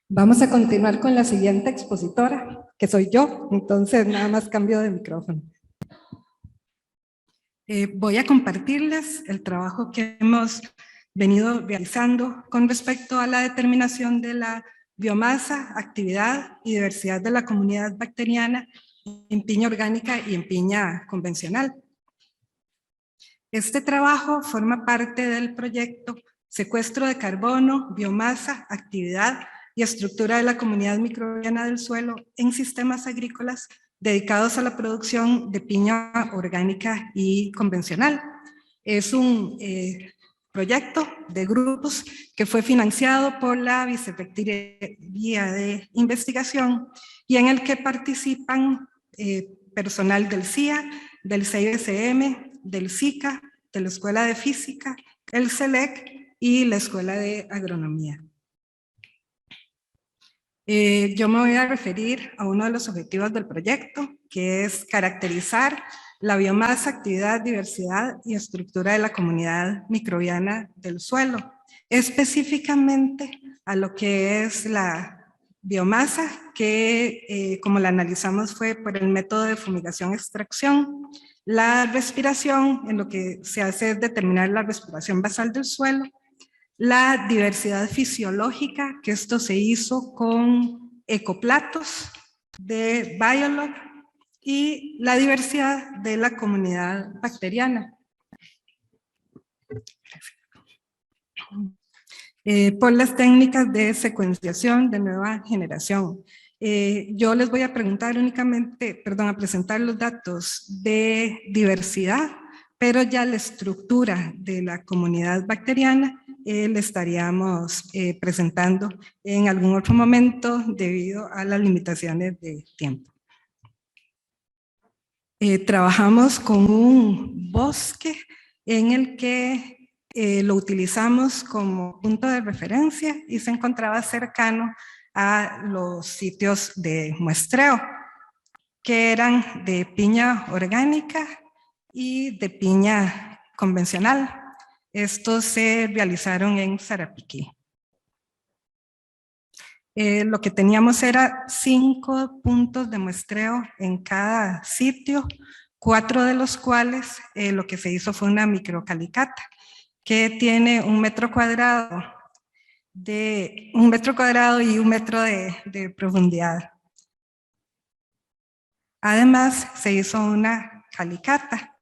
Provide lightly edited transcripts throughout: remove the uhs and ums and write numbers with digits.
Vamos a continuar con la siguiente expositora, que soy yo, entonces nada más cambio de micrófono. Voy a compartirles el trabajo que hemos venido realizando con respecto a la determinación de la biomasa, actividad y diversidad de la comunidad bacteriana en piña orgánica y en piña convencional. Este trabajo forma parte del proyecto Secuestro de Carbono, Biomasa, Actividad y Estructura de la Comunidad Microbiana del Suelo en Sistemas Agrícolas dedicados a la producción de piña orgánica y convencional. Es un proyecto de grupos que fue financiado por la Vicerrectoría de Investigación y en el que participan personal del CIA, del CIBCM, del SICA, de la Escuela de Física, el CELEC y la Escuela de Agronomía. Yo me voy a referir a uno de los objetivos del proyecto, que es caracterizar la biomasa, actividad, diversidad y estructura de la comunidad microbiana del suelo, específicamente a lo que es la biomasa, que como la analizamos fue por el método de fumigación-extracción, la respiración, en lo que se hace es determinar la respiración basal del suelo, la diversidad fisiológica, que esto se hizo con ecoplatos de Biolog, y la diversidad de la comunidad bacteriana. Por las técnicas de secuenciación de nueva generación. Yo les voy a preguntar únicamente, a presentar los datos de diversidad, pero ya la estructura de la comunidad bacteriana le estaríamos presentando en algún otro momento debido a las limitaciones de tiempo. Trabajamos con un bosque en el que lo utilizamos como punto de referencia y se encontraba cercano a los sitios de muestreo, que eran de piña orgánica y de piña convencional. Estos se realizaron en Sarapiquí. Lo que teníamos era 5 puntos de muestreo en cada sitio, 4 de los cuales lo que se hizo fue una microcalicata, que tiene 1 metro cuadrado y 1 metro de profundidad. Además, se hizo una calicata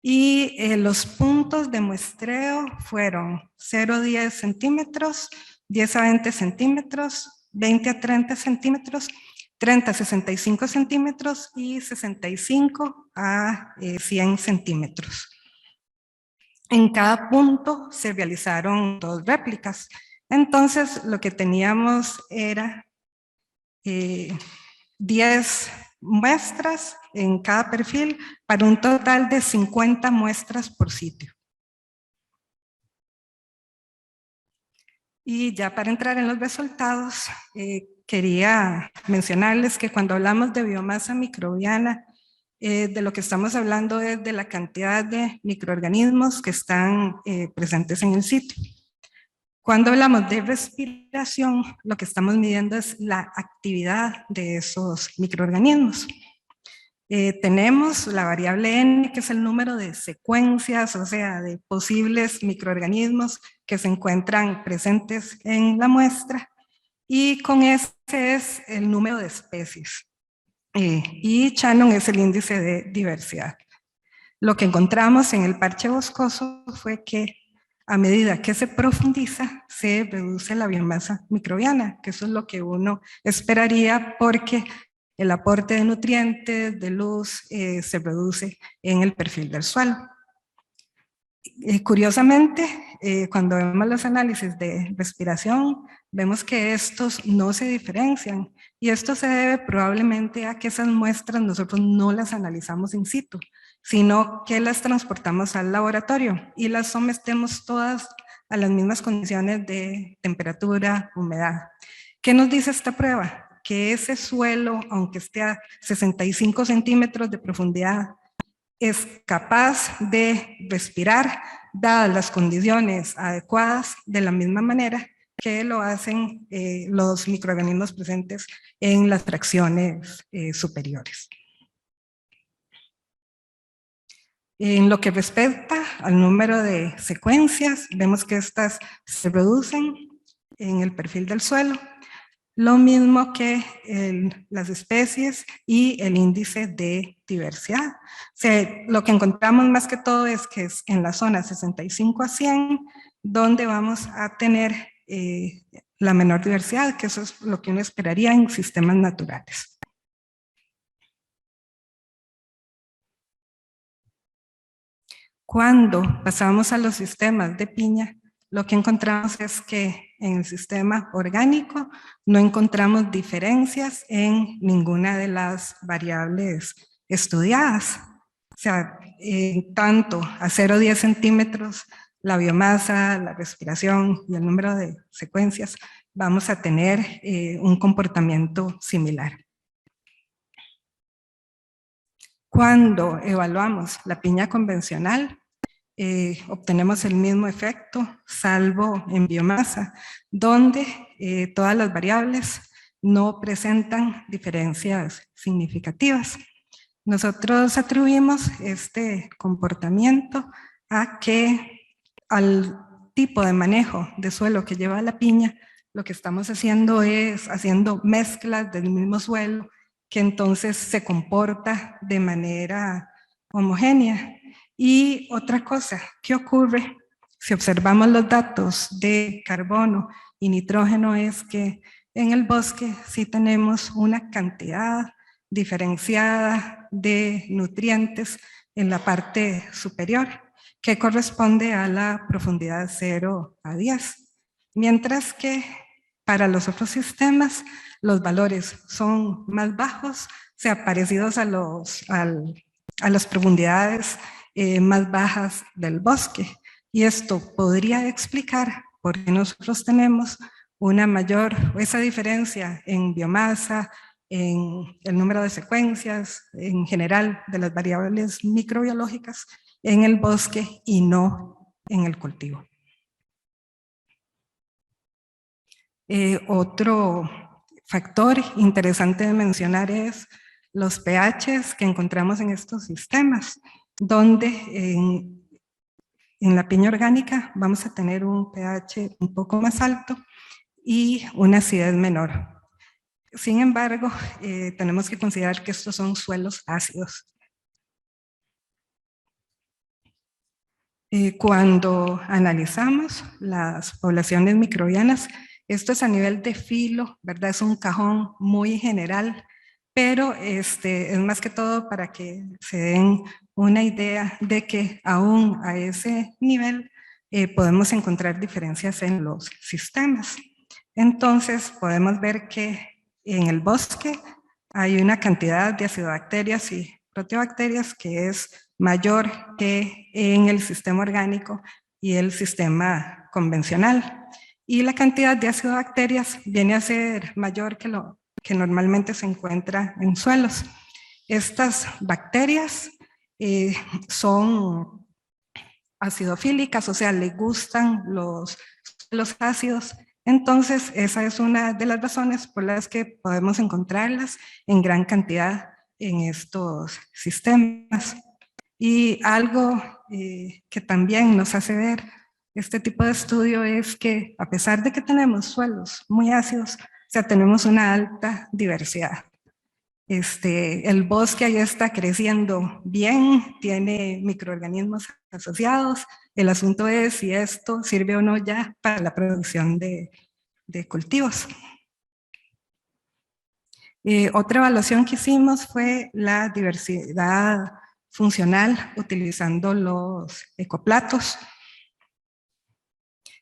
y los puntos de muestreo fueron 0 a 10 centímetros, 10 a 20 centímetros, 20 a 30 centímetros, 30 a 65 centímetros y 65 a 100 centímetros. En cada punto se realizaron 2 réplicas. Entonces, lo que teníamos era 10 muestras en cada perfil para un total de 50 muestras por sitio. Y ya para entrar en los resultados, quería mencionarles que cuando hablamos de biomasa microbiana, de lo que estamos hablando es de la cantidad de microorganismos que están presentes en el sitio. Cuando hablamos de respiración, lo que estamos midiendo es la actividad de esos microorganismos. Tenemos la variable N, que es el número de secuencias, o sea, de posibles microorganismos que se encuentran presentes en la muestra, y con ese es el número de especies. Y Shannon es el índice de diversidad. Lo que encontramos en el parche boscoso fue que a medida que se profundiza, se reduce la biomasa microbiana, que eso es lo que uno esperaría porque el aporte de nutrientes, de luz, se reduce en el perfil del suelo. Curiosamente, cuando vemos los análisis de respiración, vemos que estos no se diferencian, y esto se debe probablemente a que esas muestras nosotros no las analizamos in situ, sino que las transportamos al laboratorio y las sometemos todas a las mismas condiciones de temperatura, humedad. ¿Qué nos dice esta prueba? Que ese suelo, aunque esté a 65 centímetros de profundidad, es capaz de respirar, dadas las condiciones adecuadas, de la misma manera que lo hacen los microorganismos presentes en las fracciones superiores. En lo que respecta al número de secuencias, vemos que estas se reducen en el perfil del suelo, lo mismo que las especies y el índice de diversidad. O sea, lo que encontramos más que todo es que es en la zona 65 a 100, donde vamos a tener la menor diversidad, que eso es lo que uno esperaría en sistemas naturales. Cuando pasamos a los sistemas de piña, lo que encontramos es que en el sistema orgánico no encontramos diferencias en ninguna de las variables estudiadas. O sea, tanto a 0,10 centímetros, la biomasa, la respiración y el número de secuencias, vamos a tener un comportamiento similar. Cuando evaluamos la piña convencional, obtenemos el mismo efecto, salvo en biomasa, donde todas las variables no presentan diferencias significativas. Nosotros atribuimos este comportamiento a que al tipo de manejo de suelo que lleva la piña, lo que estamos haciendo es haciendo mezclas del mismo suelo que entonces se comporta de manera homogénea. Y otra cosa que ocurre, si observamos los datos de carbono y nitrógeno, es que en el bosque sí tenemos una cantidad diferenciada de nutrientes en la parte superior, que corresponde a la profundidad 0 a 10, mientras que para los otros sistemas los valores son más bajos, o sea, parecidos a las profundidades más bajas del bosque. Y esto podría explicar por qué nosotros tenemos esa diferencia en biomasa, en el número de secuencias, en general de las variables microbiológicas en el bosque y no en el cultivo. Otro factor interesante de mencionar es los pHs que encontramos en estos sistemas, donde en la piña orgánica vamos a tener un pH un poco más alto y una acidez menor. Sin embargo, tenemos que considerar que estos son suelos ácidos. Cuando analizamos las poblaciones microbianas, esto es a nivel de filo, ¿verdad? Es un cajón muy general, pero es más que todo para que se den una idea de que aún a ese nivel podemos encontrar diferencias en los sistemas. Entonces podemos ver que en el bosque hay una cantidad de acidobacterias y proteobacterias que es mayor que en el sistema orgánico y el sistema convencional. Y la cantidad de acidobacterias viene a ser mayor que lo que normalmente se encuentra en suelos. Estas bacterias son acidofílicas, o sea, le gustan los ácidos. Entonces, esa es una de las razones por las que podemos encontrarlas en gran cantidad en estos sistemas. Y algo que también nos hace ver este tipo de estudio es que a pesar de que tenemos suelos muy ácidos, o sea, tenemos una alta diversidad. El bosque ahí está creciendo bien, tiene microorganismos asociados. El asunto es si esto sirve o no ya para la producción de cultivos. Otra evaluación que hicimos fue la diversidad funcional utilizando los ecoplatos.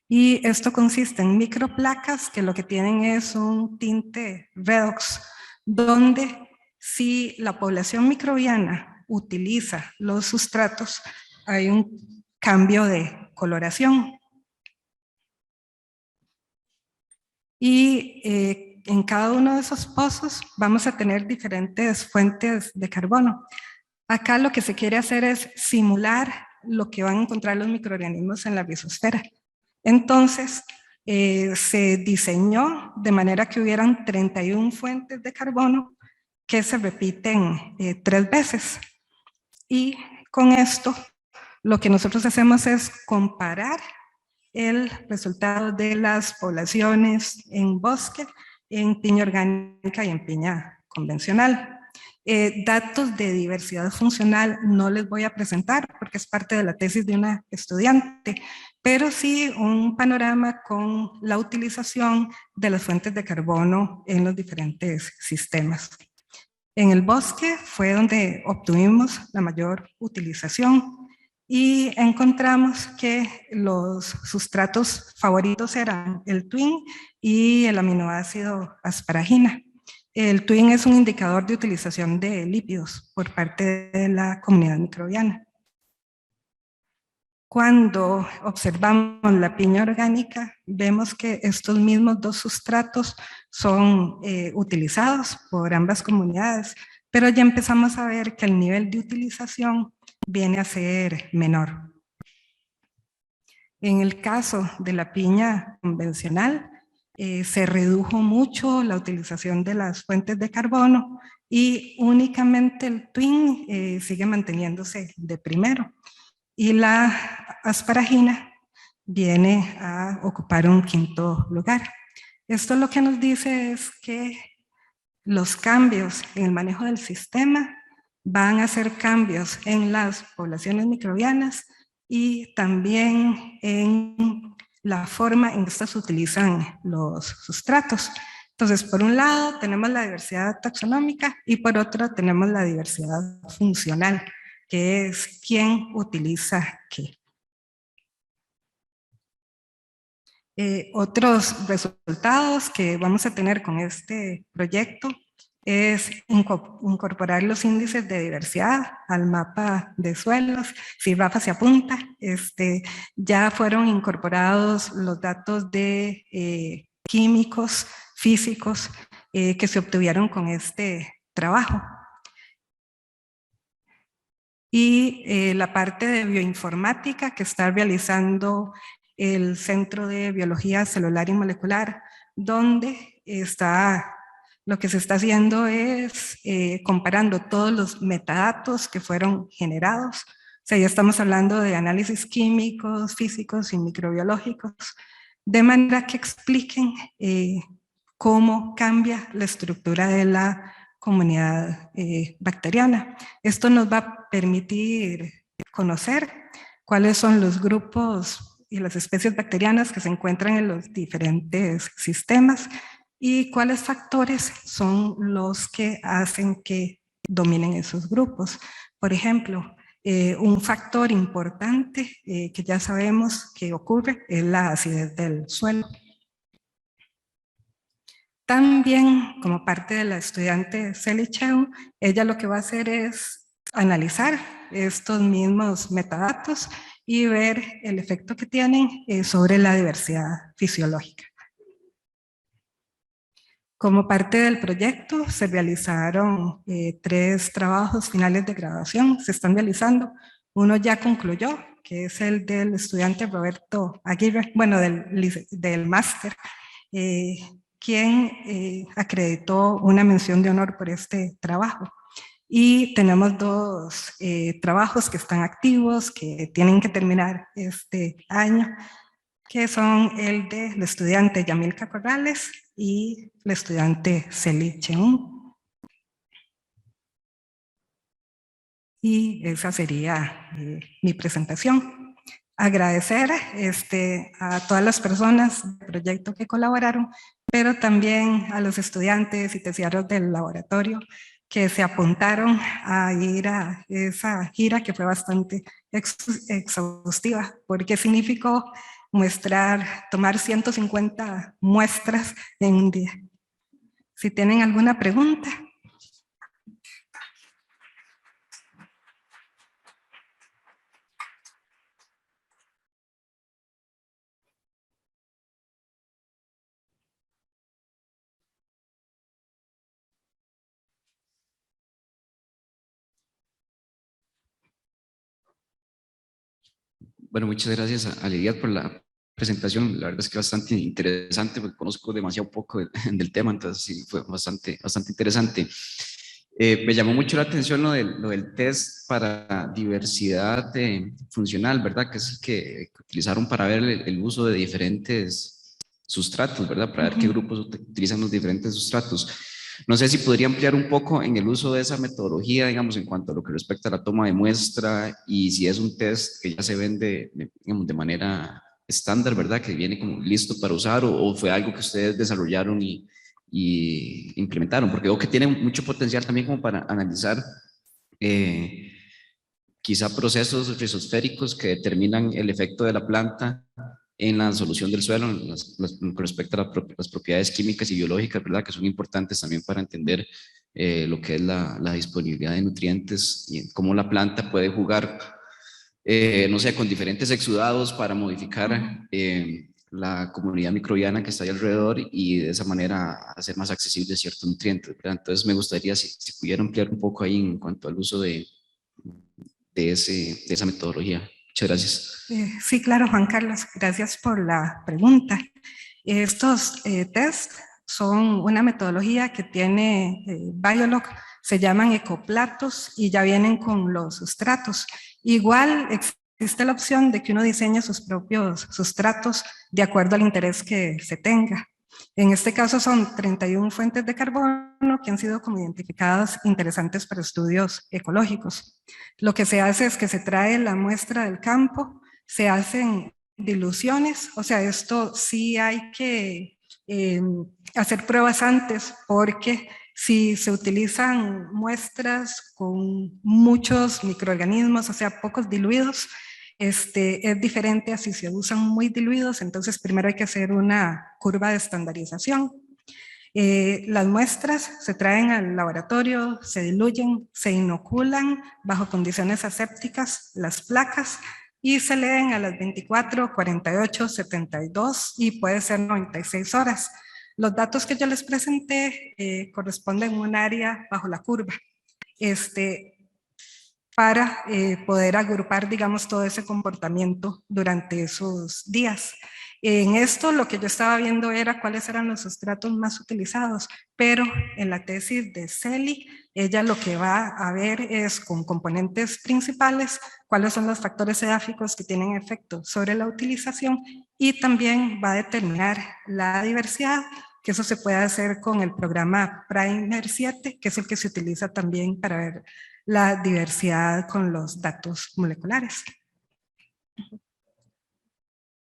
Y esto consiste en microplacas que lo que tienen es un tinte redox, donde si la población microbiana utiliza los sustratos, hay un cambio de coloración. Y en cada uno de esos pozos vamos a tener diferentes fuentes de carbono. Acá lo que se quiere hacer es simular lo que van a encontrar los microorganismos en la rizosfera. Entonces, Se diseñó de manera que hubieran 31 fuentes de carbono que se repiten 3 veces. Y con esto, lo que nosotros hacemos es comparar el resultado de las poblaciones en bosque, en piña orgánica y en piña convencional. Datos de diversidad funcional no les voy a presentar porque es parte de la tesis de una estudiante, pero sí un panorama con la utilización de las fuentes de carbono en los diferentes sistemas. En el bosque fue donde obtuvimos la mayor utilización y encontramos que los sustratos favoritos eran el twin y el aminoácido asparagina. El twin es un indicador de utilización de lípidos por parte de la comunidad microbiana. Cuando observamos la piña orgánica, vemos que estos mismos dos sustratos son utilizados por ambas comunidades, pero ya empezamos a ver que el nivel de utilización viene a ser menor. En el caso de la piña convencional, se redujo mucho la utilización de las fuentes de carbono y únicamente el twin sigue manteniéndose de primero. Y la asparagina viene a ocupar un quinto lugar. Esto lo que nos dice es que los cambios en el manejo del sistema van a ser cambios en las poblaciones microbianas y también en la forma en que estas utilizan los sustratos. Entonces, por un lado tenemos la diversidad taxonómica y por otro tenemos la diversidad funcional, que es quién utiliza qué. Otros resultados que vamos a tener con este proyecto es incorporar los índices de diversidad al mapa de suelos. Si Rafa se apunta, ya fueron incorporados los datos de químicos, físicos, que se obtuvieron con este trabajo. Y la parte de bioinformática que está realizando el Centro de Biología Celular y Molecular, donde lo que se está haciendo es comparando todos los metadatos que fueron generados. O sea, ya estamos hablando de análisis químicos, físicos y microbiológicos, de manera que expliquen cómo cambia la estructura de la comunidad bacteriana. Esto nos va a permitir conocer cuáles son los grupos y las especies bacterianas que se encuentran en los diferentes sistemas y cuáles factores son los que hacen que dominen esos grupos. Por ejemplo, un factor importante que ya sabemos que ocurre es la acidez del suelo. También, como parte de la estudiante Celi Cheu, ella lo que va a hacer es analizar estos mismos metadatos y ver el efecto que tienen sobre la diversidad fisiológica. Como parte del proyecto se realizaron 3 trabajos finales de graduación, se están realizando. Uno ya concluyó, que es el del estudiante Roberto Aguirre, bueno, del máster, quien acreditó una mención de honor por este trabajo. Y tenemos 2 trabajos que están activos, que tienen que terminar este año, que son el del estudiante Yamilka Corrales y el estudiante Celi Cheung. Y esa sería mi presentación. Agradecer a todas las personas del proyecto que colaboraron, pero también a los estudiantes y terciarios del laboratorio que se apuntaron a ir a esa gira que fue bastante exhaustiva, porque significó tomar 150 muestras en un día. Si tienen alguna pregunta. Bueno, muchas gracias a Lidia por la presentación, la verdad es que bastante interesante, porque conozco demasiado poco del tema, entonces sí, fue bastante interesante. Me llamó mucho la atención lo del test para diversidad funcional, ¿verdad? Que es el que utilizaron para ver el uso de diferentes sustratos, ¿verdad? Para ver qué grupos utilizan los diferentes sustratos. No sé si podría ampliar un poco en el uso de esa metodología, digamos, en cuanto a lo que respecta a la toma de muestra y si es un test que ya se vende, digamos, de manera estándar, ¿verdad? Que viene como listo para usar o fue algo que ustedes desarrollaron y implementaron, porque veo que tiene mucho potencial también como para analizar quizá procesos rizosféricos que determinan el efecto de la planta en la solución del suelo, con respecto a las propiedades químicas y biológicas, ¿verdad? Que son importantes también para entender lo que es la disponibilidad de nutrientes y cómo la planta puede jugar, no sé, con diferentes exudados para modificar la comunidad microbiana que está ahí alrededor y de esa manera hacer más accesibles ciertos nutrientes, ¿verdad? Entonces me gustaría si pudiera ampliar un poco ahí en cuanto al uso de esa metodología. Muchas gracias. Sí, claro, Juan Carlos, gracias por la pregunta. Estos test son una metodología que tiene Biolog, se llaman ecoplatos y ya vienen con los sustratos. Igual existe la opción de que uno diseñe sus propios sustratos de acuerdo al interés que se tenga. En este caso son 31 fuentes de carbono que han sido como identificadas interesantes para estudios ecológicos. Lo que se hace es que se trae la muestra del campo, se hacen diluciones, o sea, esto sí hay que hacer pruebas antes porque si se utilizan muestras con muchos microorganismos, o sea, pocos diluidos, es diferente a si se usan muy diluidos, entonces primero hay que hacer una curva de estandarización. Las muestras se traen al laboratorio, se diluyen, se inoculan bajo condiciones asépticas las placas y se leen a las 24, 48, 72 y puede ser 96 horas. Los datos que yo les presenté corresponden a un área bajo la curva. Para poder agrupar, digamos, todo ese comportamiento durante esos días. En esto lo que yo estaba viendo era cuáles eran los sustratos más utilizados, pero en la tesis de Celi, ella lo que va a ver es con componentes principales, cuáles son los factores edáficos que tienen efecto sobre la utilización y también va a determinar la diversidad, que eso se puede hacer con el programa Primer 7, que es el que se utiliza también para ver la diversidad con los datos moleculares.